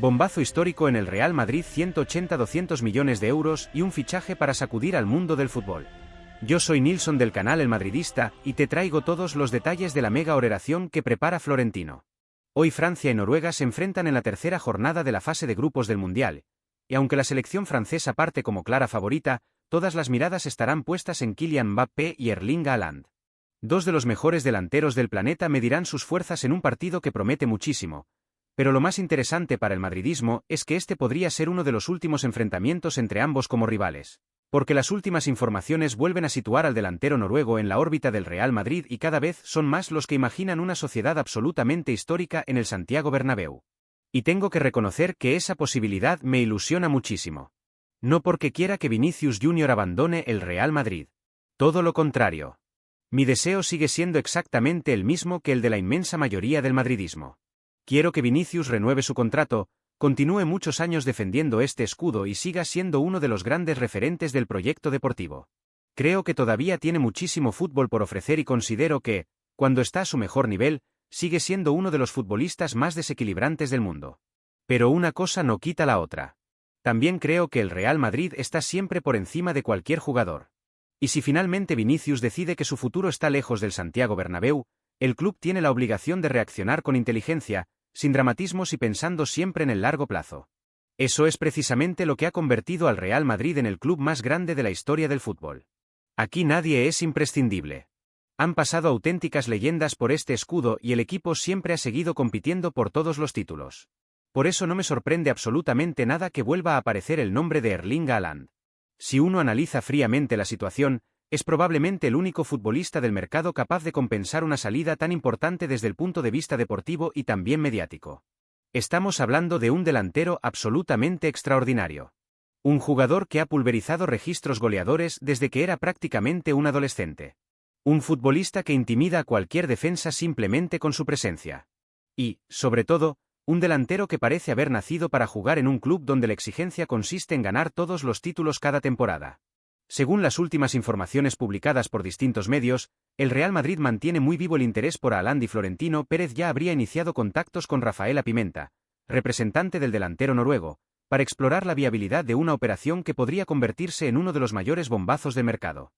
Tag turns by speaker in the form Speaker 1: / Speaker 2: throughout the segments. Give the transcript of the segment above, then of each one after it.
Speaker 1: Bombazo histórico en el Real Madrid, 180-200 millones de euros y un fichaje para sacudir al mundo del fútbol. Yo soy Nilson del canal El Madridista y te traigo todos los detalles de la mega operación que prepara Florentino. Hoy Francia y Noruega se enfrentan en la tercera jornada de la fase de grupos del Mundial, y aunque la selección francesa parte como clara favorita, todas las miradas estarán puestas en Kylian Mbappé y Erling Haaland. Dos de los mejores delanteros del planeta medirán sus fuerzas en un partido que promete muchísimo. Pero lo más interesante para el madridismo es que este podría ser uno de los últimos enfrentamientos entre ambos como rivales. Porque las últimas informaciones vuelven a situar al delantero noruego en la órbita del Real Madrid y cada vez son más los que imaginan una sociedad absolutamente histórica en el Santiago Bernabéu. Y tengo que reconocer que esa posibilidad me ilusiona muchísimo. No porque quiera que Vinicius Jr. abandone el Real Madrid. Todo lo contrario. Mi deseo sigue siendo exactamente el mismo que el de la inmensa mayoría del madridismo. Quiero que Vinicius renueve su contrato, continúe muchos años defendiendo este escudo y siga siendo uno de los grandes referentes del proyecto deportivo. Creo que todavía tiene muchísimo fútbol por ofrecer y considero que, cuando está a su mejor nivel, sigue siendo uno de los futbolistas más desequilibrantes del mundo. Pero una cosa no quita la otra. También creo que el Real Madrid está siempre por encima de cualquier jugador. Y si finalmente Vinicius decide que su futuro está lejos del Santiago Bernabéu, el club tiene la obligación de reaccionar con inteligencia, sin dramatismos y pensando siempre en el largo plazo. Eso es precisamente lo que ha convertido al Real Madrid en el club más grande de la historia del fútbol. Aquí nadie es imprescindible. Han pasado auténticas leyendas por este escudo y el equipo siempre ha seguido compitiendo por todos los títulos. Por eso no me sorprende absolutamente nada que vuelva a aparecer el nombre de Erling Haaland. Si uno analiza fríamente la situación, es probablemente el único futbolista del mercado capaz de compensar una salida tan importante desde el punto de vista deportivo y también mediático. Estamos hablando de un delantero absolutamente extraordinario. Un jugador que ha pulverizado registros goleadores desde que era prácticamente un adolescente. Un futbolista que intimida a cualquier defensa simplemente con su presencia. Y, sobre todo, un delantero que parece haber nacido para jugar en un club donde la exigencia consiste en ganar todos los títulos cada temporada. Según las últimas informaciones publicadas por distintos medios, el Real Madrid mantiene muy vivo el interés por Haaland y Florentino Pérez ya habría iniciado contactos con Rafaela Pimenta, representante del delantero noruego, para explorar la viabilidad de una operación que podría convertirse en uno de los mayores bombazos del mercado.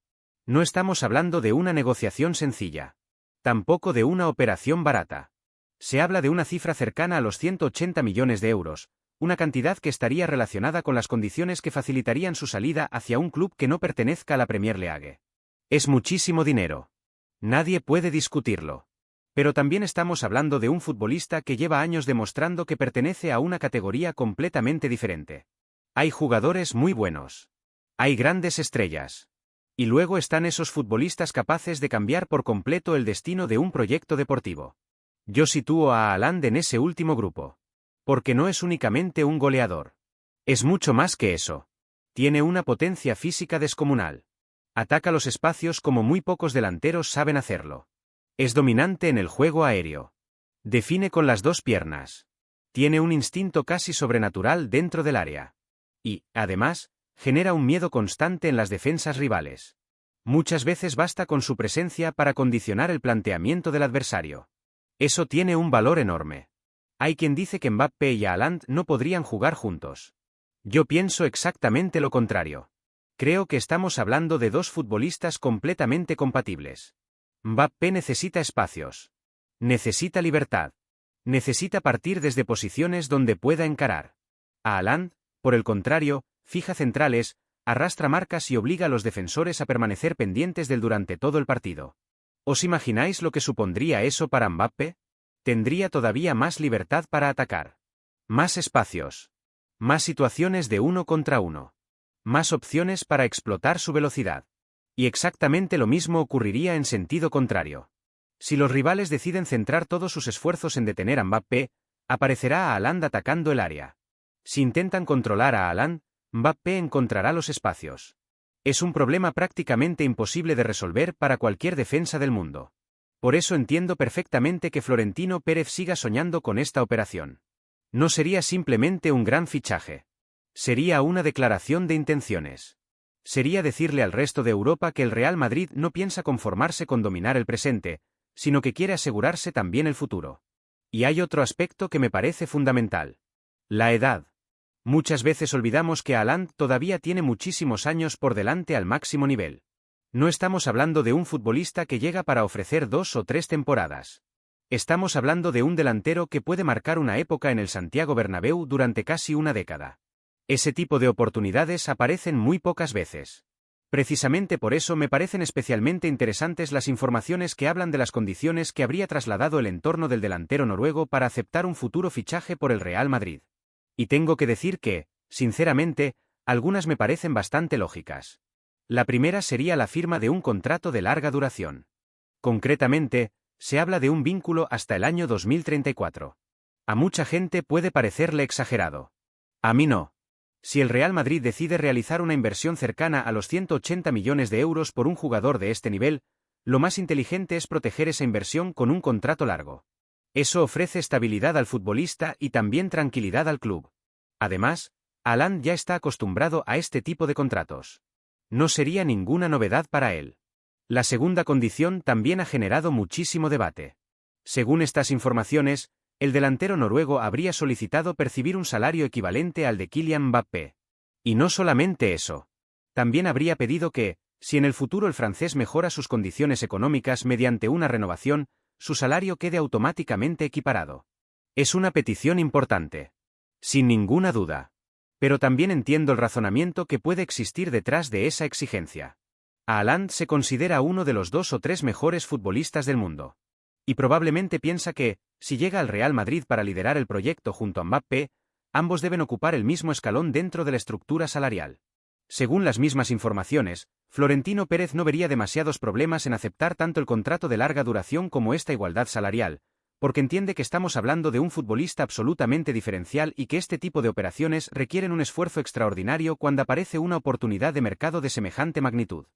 Speaker 1: No estamos hablando de una negociación sencilla. Tampoco de una operación barata. Se habla de una cifra cercana a los 180 millones de euros, una cantidad que estaría relacionada con las condiciones que facilitarían su salida hacia un club que no pertenezca a la Premier League. Es muchísimo dinero. Nadie puede discutirlo. Pero también estamos hablando de un futbolista que lleva años demostrando que pertenece a una categoría completamente diferente. Hay jugadores muy buenos. Hay grandes estrellas. Y luego están esos futbolistas capaces de cambiar por completo el destino de un proyecto deportivo. Yo sitúo a Haaland en ese último grupo. Porque no es únicamente un goleador. Es mucho más que eso. Tiene una potencia física descomunal. Ataca los espacios como muy pocos delanteros saben hacerlo. Es dominante en el juego aéreo. Define con las dos piernas. Tiene un instinto casi sobrenatural dentro del área. Y, además, genera un miedo constante en las defensas rivales. Muchas veces basta con su presencia para condicionar el planteamiento del adversario. Eso tiene un valor enorme. Hay quien dice que Mbappé y Haaland no podrían jugar juntos. Yo pienso exactamente lo contrario. Creo que estamos hablando de dos futbolistas completamente compatibles. Mbappé necesita espacios. Necesita libertad. Necesita partir desde posiciones donde pueda encarar. A Haaland, por el contrario, fija centrales, arrastra marcas y obliga a los defensores a permanecer pendientes del durante todo el partido. ¿Os imagináis lo que supondría eso para Mbappé? Tendría todavía más libertad para atacar. Más espacios. Más situaciones de uno contra uno. Más opciones para explotar su velocidad. Y exactamente lo mismo ocurriría en sentido contrario. Si los rivales deciden centrar todos sus esfuerzos en detener a Mbappé, aparecerá a Haaland atacando el área. Si intentan controlar a Haaland, Mbappé encontrará los espacios. Es un problema prácticamente imposible de resolver para cualquier defensa del mundo. Por eso entiendo perfectamente que Florentino Pérez siga soñando con esta operación. No sería simplemente un gran fichaje. Sería una declaración de intenciones. Sería decirle al resto de Europa que el Real Madrid no piensa conformarse con dominar el presente, sino que quiere asegurarse también el futuro. Y hay otro aspecto que me parece fundamental. La edad. Muchas veces olvidamos que Haaland todavía tiene muchísimos años por delante al máximo nivel. No estamos hablando de un futbolista que llega para ofrecer 2 o 3 temporadas. Estamos hablando de un delantero que puede marcar una época en el Santiago Bernabéu durante casi una década. Ese tipo de oportunidades aparecen muy pocas veces. Precisamente por eso me parecen especialmente interesantes las informaciones que hablan de las condiciones que habría trasladado el entorno del delantero noruego para aceptar un futuro fichaje por el Real Madrid. Y tengo que decir que, sinceramente, algunas me parecen bastante lógicas. La primera sería la firma de un contrato de larga duración. Concretamente, se habla de un vínculo hasta el año 2034. A mucha gente puede parecerle exagerado. A mí no. Si el Real Madrid decide realizar una inversión cercana a los 180 millones de euros por un jugador de este nivel, lo más inteligente es proteger esa inversión con un contrato largo. Eso ofrece estabilidad al futbolista y también tranquilidad al club. Además, Haaland ya está acostumbrado a este tipo de contratos. No sería ninguna novedad para él. La segunda condición también ha generado muchísimo debate. Según estas informaciones, el delantero noruego habría solicitado percibir un salario equivalente al de Kylian Mbappé. Y no solamente eso. También habría pedido que, si en el futuro el francés mejora sus condiciones económicas mediante una renovación, su salario quede automáticamente equiparado. Es una petición importante. Sin ninguna duda. Pero también entiendo el razonamiento que puede existir detrás de esa exigencia. Haaland se considera uno de los 2 o 3 mejores futbolistas del mundo. Y probablemente piensa que, si llega al Real Madrid para liderar el proyecto junto a Mbappé, ambos deben ocupar el mismo escalón dentro de la estructura salarial. Según las mismas informaciones, Florentino Pérez no vería demasiados problemas en aceptar tanto el contrato de larga duración como esta igualdad salarial, porque entiende que estamos hablando de un futbolista absolutamente diferencial y que este tipo de operaciones requieren un esfuerzo extraordinario cuando aparece una oportunidad de mercado de semejante magnitud.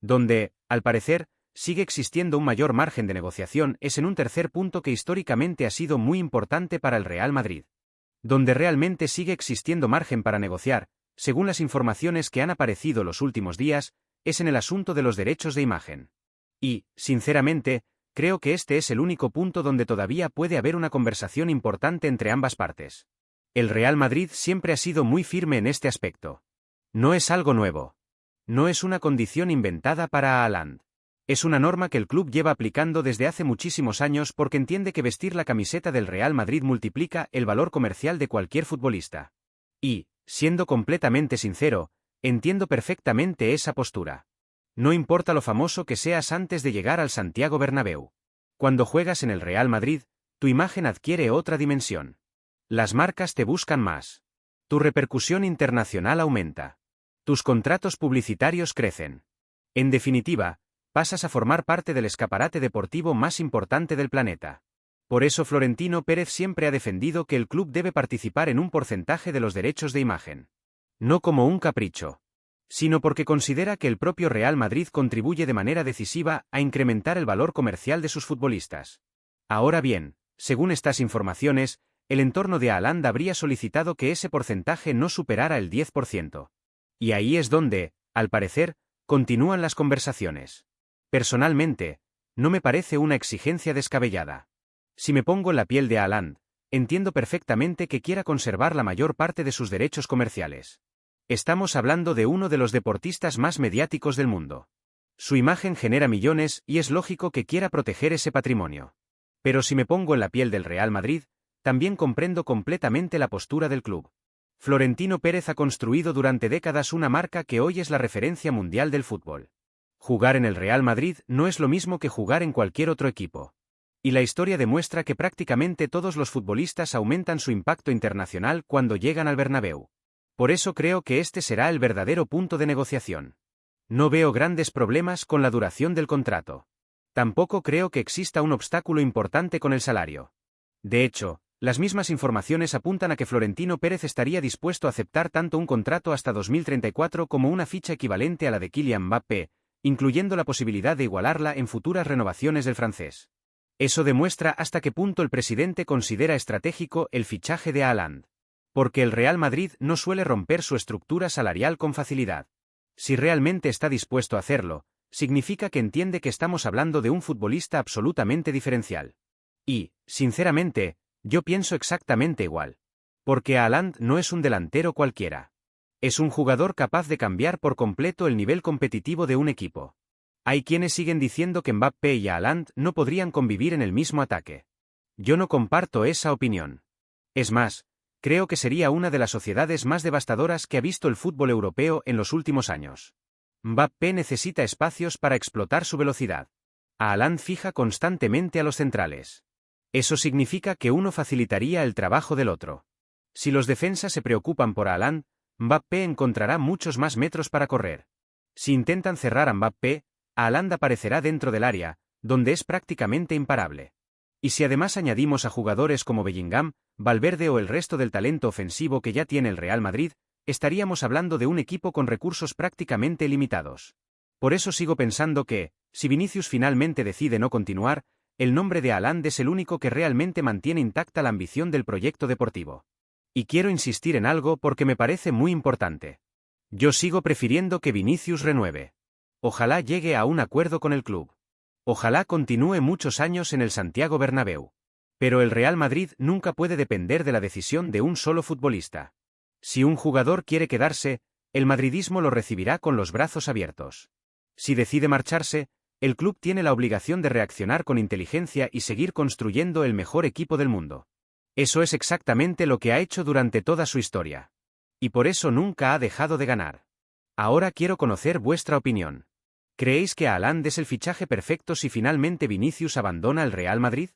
Speaker 1: Donde, al parecer, sigue existiendo un mayor margen de negociación es en un tercer punto que históricamente ha sido muy importante para el Real Madrid. Donde realmente sigue existiendo margen para negociar, según las informaciones que han aparecido los últimos días, es en el asunto de los derechos de imagen. Y, sinceramente, creo que este es el único punto donde todavía puede haber una conversación importante entre ambas partes. El Real Madrid siempre ha sido muy firme en este aspecto. No es algo nuevo. No es una condición inventada para Haaland. Es una norma que el club lleva aplicando desde hace muchísimos años porque entiende que vestir la camiseta del Real Madrid multiplica el valor comercial de cualquier futbolista. Y, siendo completamente sincero, entiendo perfectamente esa postura. No importa lo famoso que seas antes de llegar al Santiago Bernabéu. Cuando juegas en el Real Madrid, tu imagen adquiere otra dimensión. Las marcas te buscan más. Tu repercusión internacional aumenta. Tus contratos publicitarios crecen. En definitiva, pasas a formar parte del escaparate deportivo más importante del planeta. Por eso Florentino Pérez siempre ha defendido que el club debe participar en un porcentaje de los derechos de imagen. No como un capricho, sino porque considera que el propio Real Madrid contribuye de manera decisiva a incrementar el valor comercial de sus futbolistas. Ahora bien, según estas informaciones, el entorno de Haaland habría solicitado que ese porcentaje no superara el 10%. Y ahí es donde, al parecer, continúan las conversaciones. Personalmente, no me parece una exigencia descabellada. Si me pongo en la piel de Haaland, entiendo perfectamente que quiera conservar la mayor parte de sus derechos comerciales. Estamos hablando de uno de los deportistas más mediáticos del mundo. Su imagen genera millones y es lógico que quiera proteger ese patrimonio. Pero si me pongo en la piel del Real Madrid, también comprendo completamente la postura del club. Florentino Pérez ha construido durante décadas una marca que hoy es la referencia mundial del fútbol. Jugar en el Real Madrid no es lo mismo que jugar en cualquier otro equipo. Y la historia demuestra que prácticamente todos los futbolistas aumentan su impacto internacional cuando llegan al Bernabéu. Por eso creo que este será el verdadero punto de negociación. No veo grandes problemas con la duración del contrato. Tampoco creo que exista un obstáculo importante con el salario. De hecho, las mismas informaciones apuntan a que Florentino Pérez estaría dispuesto a aceptar tanto un contrato hasta 2034 como una ficha equivalente a la de Kylian Mbappé, incluyendo la posibilidad de igualarla en futuras renovaciones del francés. Eso demuestra hasta qué punto el presidente considera estratégico el fichaje de Haaland. Porque el Real Madrid no suele romper su estructura salarial con facilidad. Si realmente está dispuesto a hacerlo, significa que entiende que estamos hablando de un futbolista absolutamente diferencial. Y, sinceramente, yo pienso exactamente igual. Porque Haaland no es un delantero cualquiera. Es un jugador capaz de cambiar por completo el nivel competitivo de un equipo. Hay quienes siguen diciendo que Mbappé y Haaland no podrían convivir en el mismo ataque. Yo no comparto esa opinión. Es más, creo que sería una de las sociedades más devastadoras que ha visto el fútbol europeo en los últimos años. Mbappé necesita espacios para explotar su velocidad. Haaland fija constantemente a los centrales. Eso significa que uno facilitaría el trabajo del otro. Si los defensas se preocupan por Haaland, Mbappé encontrará muchos más metros para correr. Si intentan cerrar a Mbappé, Haaland aparecerá dentro del área, donde es prácticamente imparable. Y si además añadimos a jugadores como Bellingham, Valverde o el resto del talento ofensivo que ya tiene el Real Madrid, estaríamos hablando de un equipo con recursos prácticamente limitados. Por eso sigo pensando que, si Vinicius finalmente decide no continuar, el nombre de Haaland es el único que realmente mantiene intacta la ambición del proyecto deportivo. Y quiero insistir en algo porque me parece muy importante. Yo sigo prefiriendo que Vinicius renueve. Ojalá llegue a un acuerdo con el club. Ojalá continúe muchos años en el Santiago Bernabéu. Pero el Real Madrid nunca puede depender de la decisión de un solo futbolista. Si un jugador quiere quedarse, el madridismo lo recibirá con los brazos abiertos. Si decide marcharse, el club tiene la obligación de reaccionar con inteligencia y seguir construyendo el mejor equipo del mundo. Eso es exactamente lo que ha hecho durante toda su historia. Y por eso nunca ha dejado de ganar. Ahora quiero conocer vuestra opinión. ¿Creéis que Haaland es el fichaje perfecto si finalmente Vinicius abandona el Real Madrid?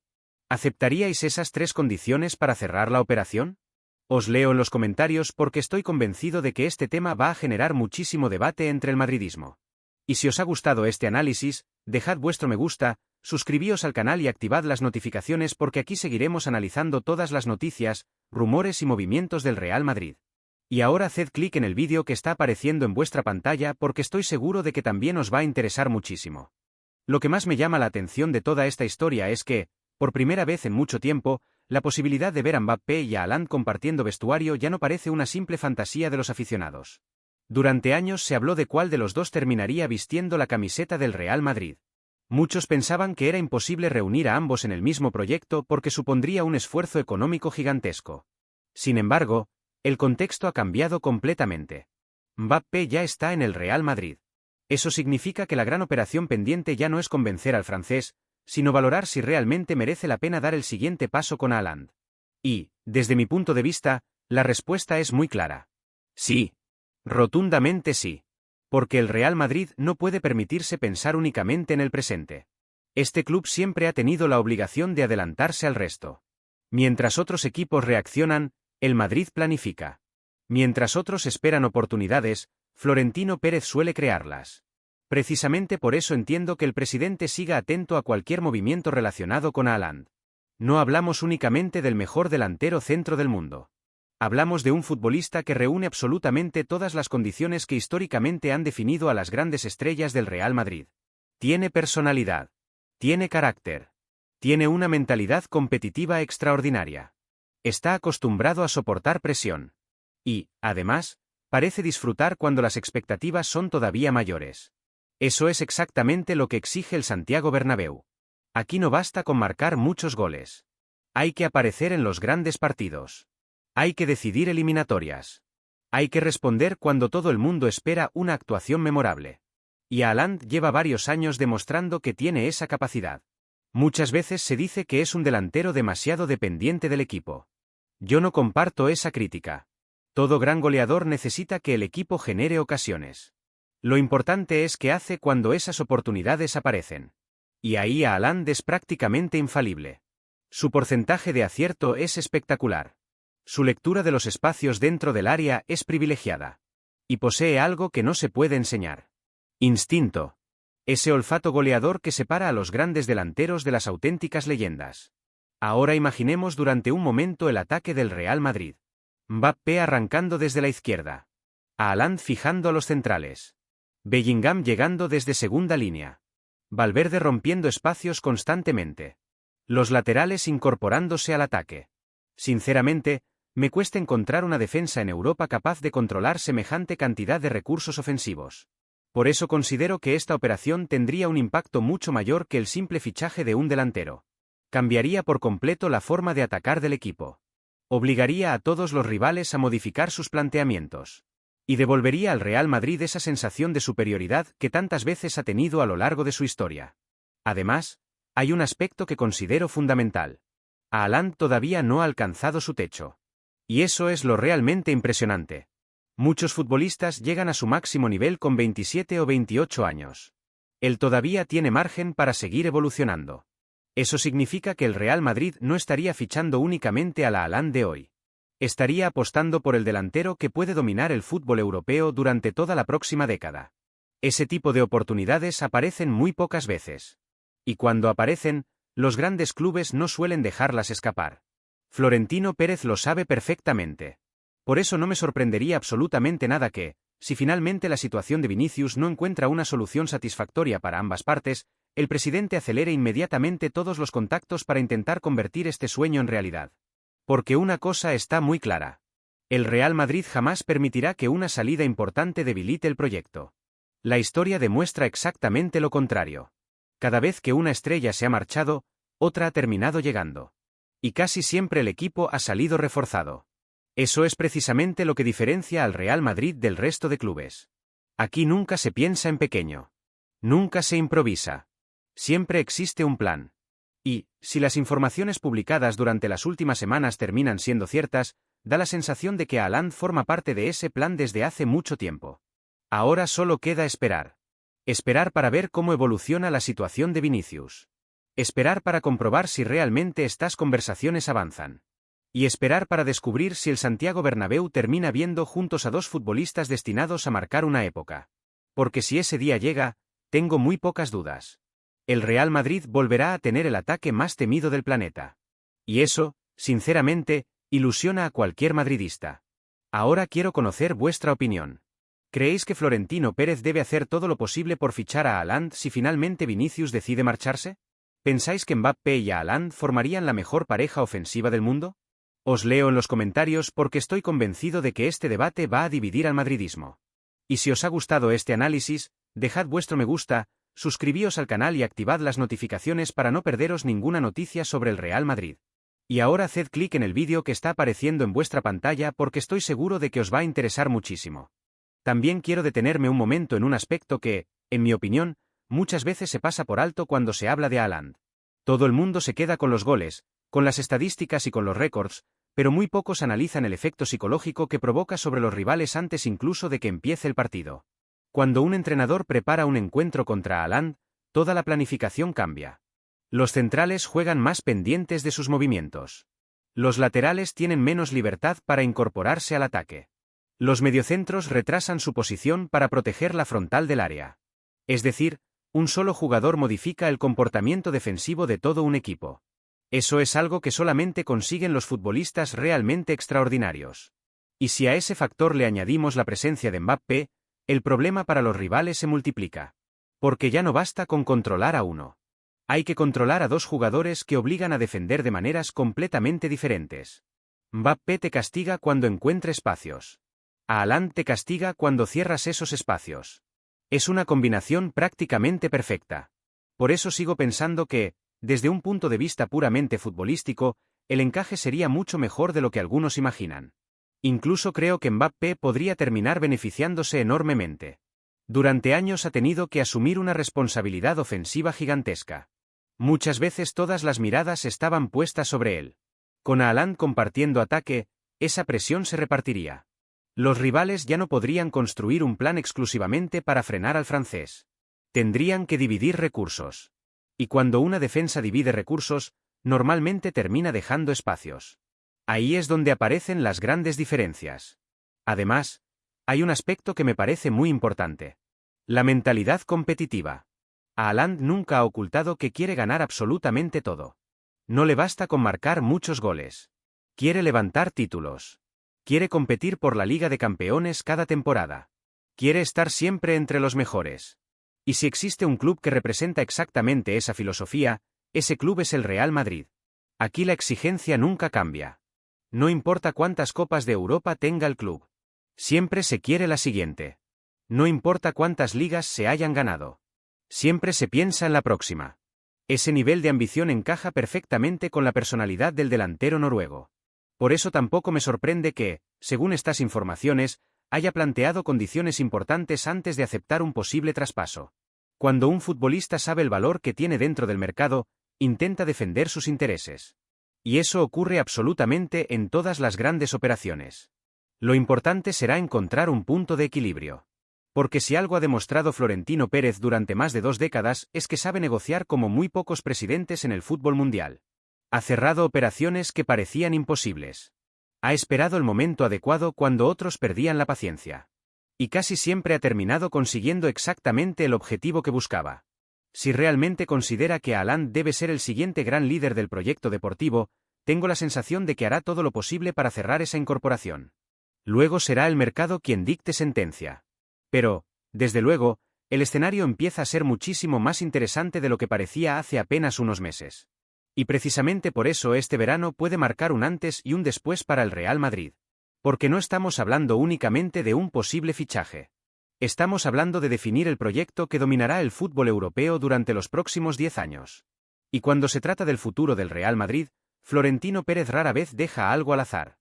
Speaker 1: ¿Aceptaríais esas 3 condiciones para cerrar la operación? Os leo en los comentarios porque estoy convencido de que este tema va a generar muchísimo debate entre el madridismo. Y si os ha gustado este análisis, dejad vuestro me gusta, suscribíos al canal y activad las notificaciones porque aquí seguiremos analizando todas las noticias, rumores y movimientos del Real Madrid. Y ahora haced clic en el vídeo que está apareciendo en vuestra pantalla porque estoy seguro de que también os va a interesar muchísimo. Lo que más me llama la atención de toda esta historia es que, por primera vez en mucho tiempo, la posibilidad de ver a Mbappé y a Haaland compartiendo vestuario ya no parece una simple fantasía de los aficionados. Durante años se habló de cuál de los dos terminaría vistiendo la camiseta del Real Madrid. Muchos pensaban que era imposible reunir a ambos en el mismo proyecto porque supondría un esfuerzo económico gigantesco. Sin embargo, el contexto ha cambiado completamente. Mbappé ya está en el Real Madrid. Eso significa que la gran operación pendiente ya no es convencer al francés, sino valorar si realmente merece la pena dar el siguiente paso con Haaland. Y, desde mi punto de vista, la respuesta es muy clara. Sí. Rotundamente sí. Porque el Real Madrid no puede permitirse pensar únicamente en el presente. Este club siempre ha tenido la obligación de adelantarse al resto. Mientras otros equipos reaccionan, el Madrid planifica. Mientras otros esperan oportunidades, Florentino Pérez suele crearlas. Precisamente por eso entiendo que el presidente siga atento a cualquier movimiento relacionado con Haaland. No hablamos únicamente del mejor delantero centro del mundo. Hablamos de un futbolista que reúne absolutamente todas las condiciones que históricamente han definido a las grandes estrellas del Real Madrid. Tiene personalidad. Tiene carácter. Tiene una mentalidad competitiva extraordinaria. Está acostumbrado a soportar presión. Y, además, parece disfrutar cuando las expectativas son todavía mayores. Eso es exactamente lo que exige el Santiago Bernabéu. Aquí no basta con marcar muchos goles. Hay que aparecer en los grandes partidos. Hay que decidir eliminatorias. Hay que responder cuando todo el mundo espera una actuación memorable. Y Haaland lleva varios años demostrando que tiene esa capacidad. Muchas veces se dice que es un delantero demasiado dependiente del equipo. Yo no comparto esa crítica. Todo gran goleador necesita que el equipo genere ocasiones. Lo importante es qué hace cuando esas oportunidades aparecen. Y ahí Haaland es prácticamente infalible. Su porcentaje de acierto es espectacular. Su lectura de los espacios dentro del área es privilegiada. Y posee algo que no se puede enseñar. Instinto. Ese olfato goleador que separa a los grandes delanteros de las auténticas leyendas. Ahora imaginemos durante un momento el ataque del Real Madrid. Mbappé arrancando desde la izquierda. Haaland fijando a los centrales. Bellingham llegando desde segunda línea. Valverde rompiendo espacios constantemente. Los laterales incorporándose al ataque. Sinceramente, me cuesta encontrar una defensa en Europa capaz de controlar semejante cantidad de recursos ofensivos. Por eso considero que esta operación tendría un impacto mucho mayor que el simple fichaje de un delantero. Cambiaría por completo la forma de atacar del equipo. Obligaría a todos los rivales a modificar sus planteamientos. Y devolvería al Real Madrid esa sensación de superioridad que tantas veces ha tenido a lo largo de su historia. Además, hay un aspecto que considero fundamental. Haaland todavía no ha alcanzado su techo. Y eso es lo realmente impresionante. Muchos futbolistas llegan a su máximo nivel con 27 o 28 años. Él todavía tiene margen para seguir evolucionando. Eso significa que el Real Madrid no estaría fichando únicamente al Haaland de hoy. Estaría apostando por el delantero que puede dominar el fútbol europeo durante toda la próxima década. Ese tipo de oportunidades aparecen muy pocas veces. Y cuando aparecen, los grandes clubes no suelen dejarlas escapar. Florentino Pérez lo sabe perfectamente. Por eso no me sorprendería absolutamente nada que, si finalmente la situación de Vinicius no encuentra una solución satisfactoria para ambas partes, el presidente acelere inmediatamente todos los contactos para intentar convertir este sueño en realidad. Porque una cosa está muy clara. El Real Madrid jamás permitirá que una salida importante debilite el proyecto. La historia demuestra exactamente lo contrario. Cada vez que una estrella se ha marchado, otra ha terminado llegando. Y casi siempre el equipo ha salido reforzado. Eso es precisamente lo que diferencia al Real Madrid del resto de clubes. Aquí nunca se piensa en pequeño. Nunca se improvisa. Siempre existe un plan. Y, si las informaciones publicadas durante las últimas semanas terminan siendo ciertas, da la sensación de que Haaland forma parte de ese plan desde hace mucho tiempo. Ahora solo queda esperar. Esperar para ver cómo evoluciona la situación de Vinicius. Esperar para comprobar si realmente estas conversaciones avanzan. Y esperar para descubrir si el Santiago Bernabéu termina viendo juntos a dos futbolistas destinados a marcar una época. Porque si ese día llega, tengo muy pocas dudas. El Real Madrid volverá a tener el ataque más temido del planeta. Y eso, sinceramente, ilusiona a cualquier madridista. Ahora quiero conocer vuestra opinión. ¿Creéis que Florentino Pérez debe hacer todo lo posible por fichar a Haaland si finalmente Vinicius decide marcharse? ¿Pensáis que Mbappé y Haaland formarían la mejor pareja ofensiva del mundo? Os leo en los comentarios porque estoy convencido de que este debate va a dividir al madridismo. Y si os ha gustado este análisis, dejad vuestro me gusta, suscribíos al canal y activad las notificaciones para no perderos ninguna noticia sobre el Real Madrid. Y ahora haced clic en el vídeo que está apareciendo en vuestra pantalla porque estoy seguro de que os va a interesar muchísimo. También quiero detenerme un momento en un aspecto que, en mi opinión, muchas veces se pasa por alto cuando se habla de Haaland. Todo el mundo se queda con los goles, con las estadísticas y con los récords, pero muy pocos analizan el efecto psicológico que provoca sobre los rivales antes incluso de que empiece el partido. Cuando un entrenador prepara un encuentro contra Haaland, toda la planificación cambia. Los centrales juegan más pendientes de sus movimientos. Los laterales tienen menos libertad para incorporarse al ataque. Los mediocentros retrasan su posición para proteger la frontal del área. Es decir, un solo jugador modifica el comportamiento defensivo de todo un equipo. Eso es algo que solamente consiguen los futbolistas realmente extraordinarios. Y si a ese factor le añadimos la presencia de Mbappé, el problema para los rivales se multiplica. Porque ya no basta con controlar a uno. Hay que controlar a dos jugadores que obligan a defender de maneras completamente diferentes. Mbappé te castiga cuando encuentre espacios. Haaland te castiga cuando cierras esos espacios. Es una combinación prácticamente perfecta. Por eso sigo pensando que, desde un punto de vista puramente futbolístico, el encaje sería mucho mejor de lo que algunos imaginan. Incluso creo que Mbappé podría terminar beneficiándose enormemente. Durante años ha tenido que asumir una responsabilidad ofensiva gigantesca. Muchas veces todas las miradas estaban puestas sobre él. Con Haaland compartiendo ataque, esa presión se repartiría. Los rivales ya no podrían construir un plan exclusivamente para frenar al francés. Tendrían que dividir recursos. Y cuando una defensa divide recursos, normalmente termina dejando espacios. Ahí es donde aparecen las grandes diferencias. Además, hay un aspecto que me parece muy importante. La mentalidad competitiva. Haaland nunca ha ocultado que quiere ganar absolutamente todo. No le basta con marcar muchos goles. Quiere levantar títulos. Quiere competir por la Liga de Campeones cada temporada. Quiere estar siempre entre los mejores. Y si existe un club que representa exactamente esa filosofía, ese club es el Real Madrid. Aquí la exigencia nunca cambia. No importa cuántas copas de Europa tenga el club. Siempre se quiere la siguiente. No importa cuántas ligas se hayan ganado. Siempre se piensa en la próxima. Ese nivel de ambición encaja perfectamente con la personalidad del delantero noruego. Por eso tampoco me sorprende que, según estas informaciones, haya planteado condiciones importantes antes de aceptar un posible traspaso. Cuando un futbolista sabe el valor que tiene dentro del mercado, intenta defender sus intereses. Y eso ocurre absolutamente en todas las grandes operaciones. Lo importante será encontrar un punto de equilibrio. Porque si algo ha demostrado Florentino Pérez durante más de 2 décadas es que sabe negociar como muy pocos presidentes en el fútbol mundial. Ha cerrado operaciones que parecían imposibles. Ha esperado el momento adecuado cuando otros perdían la paciencia. Y casi siempre ha terminado consiguiendo exactamente el objetivo que buscaba. Si realmente considera que Haaland debe ser el siguiente gran líder del proyecto deportivo, tengo la sensación de que hará todo lo posible para cerrar esa incorporación. Luego será el mercado quien dicte sentencia. Pero, desde luego, el escenario empieza a ser muchísimo más interesante de lo que parecía hace apenas unos meses. Y precisamente por eso este verano puede marcar un antes y un después para el Real Madrid. Porque no estamos hablando únicamente de un posible fichaje. Estamos hablando de definir el proyecto que dominará el fútbol europeo durante los próximos 10 años. Y cuando se trata del futuro del Real Madrid, Florentino Pérez rara vez deja algo al azar.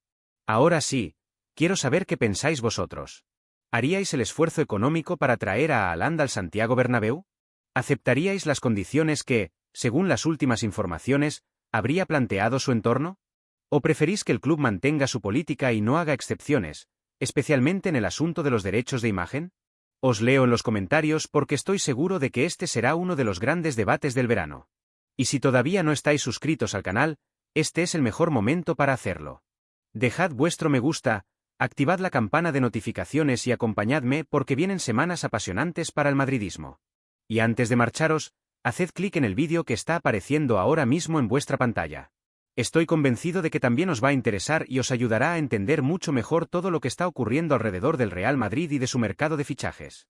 Speaker 1: Ahora sí, quiero saber qué pensáis vosotros. ¿Haríais el esfuerzo económico para traer a Haaland al Santiago Bernabéu? ¿Aceptaríais las condiciones que, según las últimas informaciones, habría planteado su entorno? ¿O preferís que el club mantenga su política y no haga excepciones, especialmente en el asunto de los derechos de imagen? Os leo en los comentarios porque estoy seguro de que este será uno de los grandes debates del verano. Y si todavía no estáis suscritos al canal, este es el mejor momento para hacerlo. Dejad vuestro me gusta, activad la campana de notificaciones y acompañadme porque vienen semanas apasionantes para el madridismo. Y antes de marcharos, haced clic en el vídeo que está apareciendo ahora mismo en vuestra pantalla. Estoy convencido de que también os va a interesar y os ayudará a entender mucho mejor todo lo que está ocurriendo alrededor del Real Madrid y de su mercado de fichajes.